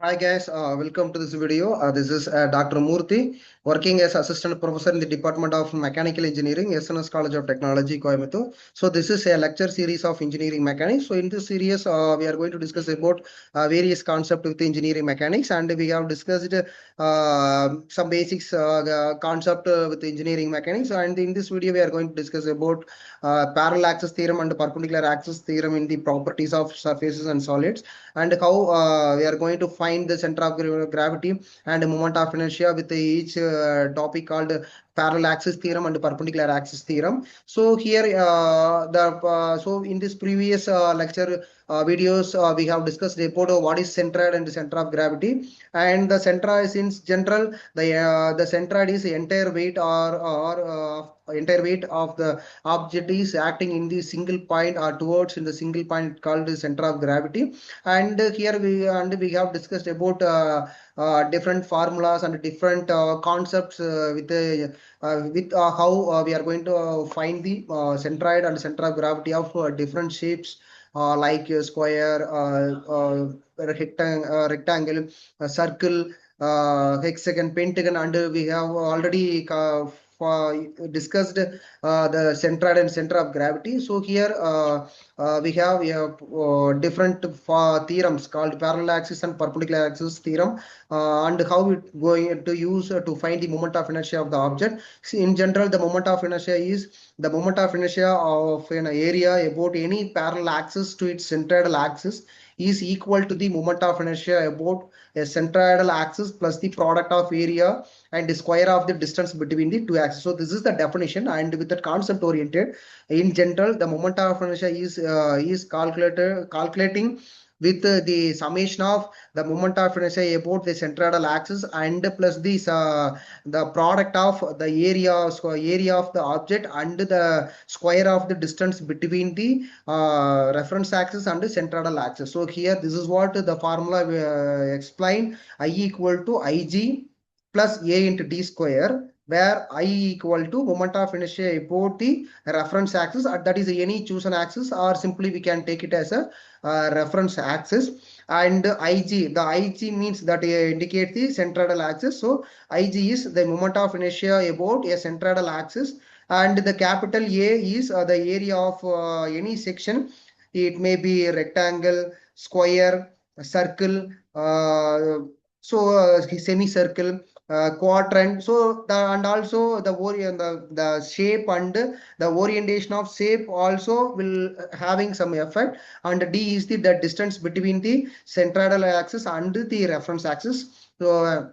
Hi guys, welcome to this video. This is Dr. Moorthy, working as assistant professor in the Department of Mechanical Engineering, SNS College of Technology, Coimbatore. So this is a lecture series of engineering mechanics. So in this series, we are going to discuss about various concepts with engineering mechanics, and we have discussed some basics concept with engineering mechanics. And in this video, we are going to discuss about parallel axis theorem and perpendicular axis theorem in the properties of surfaces and solids, and how we are going to find the center of gravity and moment of inertia with each topic called parallel axis theorem and perpendicular axis theorem. So here so in this previous lecture videos, we have discussed about what is centroid and center of gravity. And the centroid is in general, the centroid is the entire weight or entire weight of the object is acting in the single point or towards in the single point called the center of gravity. And here we have discussed about different formulas and different concepts with how we are going to find the centroid and center of gravity of different shapes, like square, rectangle, circle, hexagon, pentagon. And we have already discussed the centroid and center of gravity. So here we have different theorems called parallel axis and perpendicular axis theorem, and how it going to use to find the moment of inertia of the object. See, in general, the moment of inertia is the moment of inertia of an area about any parallel axis to its centroidal axis is equal to the moment of inertia about a centroidal axis plus the product of area and the square of the distance between the two axes. So this is the definition, and with that concept oriented, in general, the moment of inertia is calculating with the summation of the moment of inertia about the centroidal axis and plus this the product of the area of the object and the square of the distance between the reference axis and the centroidal axis. So here this is what the formula explained: I equal to Ig plus A into D square, where I equal to moment of inertia about the reference axis, that is any chosen axis, or simply we can take it as a reference axis. And the Ig means that indicate the centroidal axis. So Ig is the moment of inertia about a centroidal axis, and the capital A is the area of any section. It may be rectangle, square, circle, semicircle, quadrant. So and also the shape and the orientation of shape also will having some effect. And D is the distance between the centroidal axis and the reference axis. So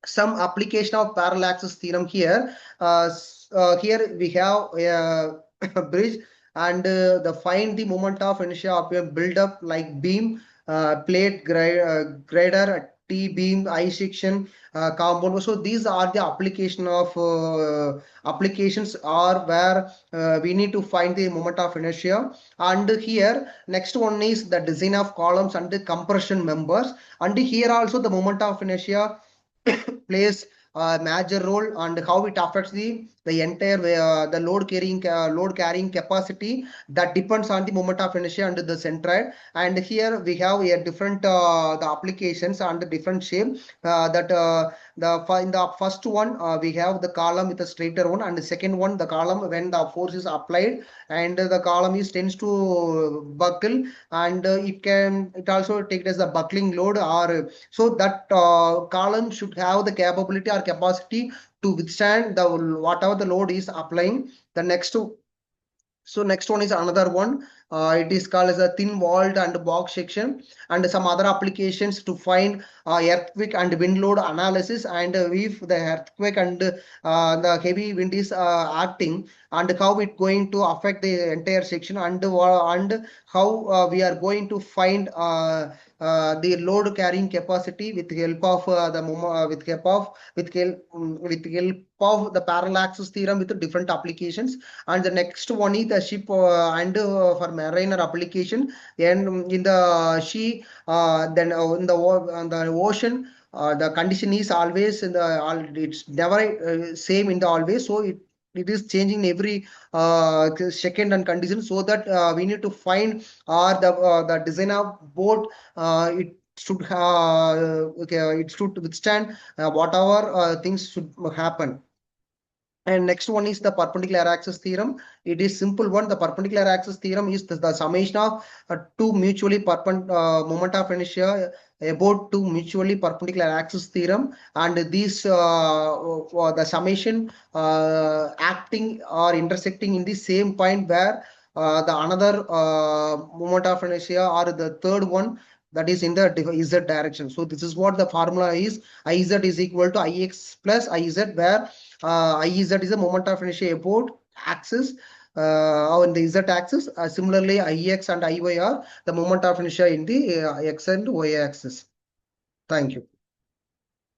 some application of parallel axis theorem here. Here we have a bridge, and the find the moment of inertia of a build up like beam, plate, grader, T beam, I section, compound. So these are the application of applications are where we need to find the moment of inertia. And here next one is the design of columns and the compression members. And here also the moment of inertia plays a major role, and how it affects the entire the load carrying capacity that depends on the moment of inertia and the centroid. And here we have a different the applications and the different shape that in the first one we have the column with a straighter one, and the second one the column when the force is applied and the column is tends to buckle, and it also take as the buckling load, or so that column should have the capability or capacity to withstand the whatever the load is applying. The next So next one is another one. It is called as a thin walled and box section, and some other applications to find earthquake and wind load analysis, and if the earthquake and the heavy wind is acting, and how it going to affect the entire section, and how we are going to find the load carrying capacity with help of with help of the parallel axis theorem with different applications. And the next one is the ship and for mariner application. And in the sea, then in on the ocean, the condition is always in it's never same in the always. So it is changing every second and condition, so that we need to find or the design of boat. should it should withstand whatever things should happen. And next one is the perpendicular axis theorem. It is simple one. The perpendicular axis theorem is the summation of two mutually perpendicular moment of inertia about two mutually perpendicular axis theorem, and these the summation acting or intersecting in the same point where the another moment of inertia or the third one that is in the z direction. So this is what the formula is. Iz is equal to ix plus iz, where Iz is the moment of inertia about axis on the z axis. Similarly, Ix and Iy are the moment of inertia in the x and y axis. Thank you.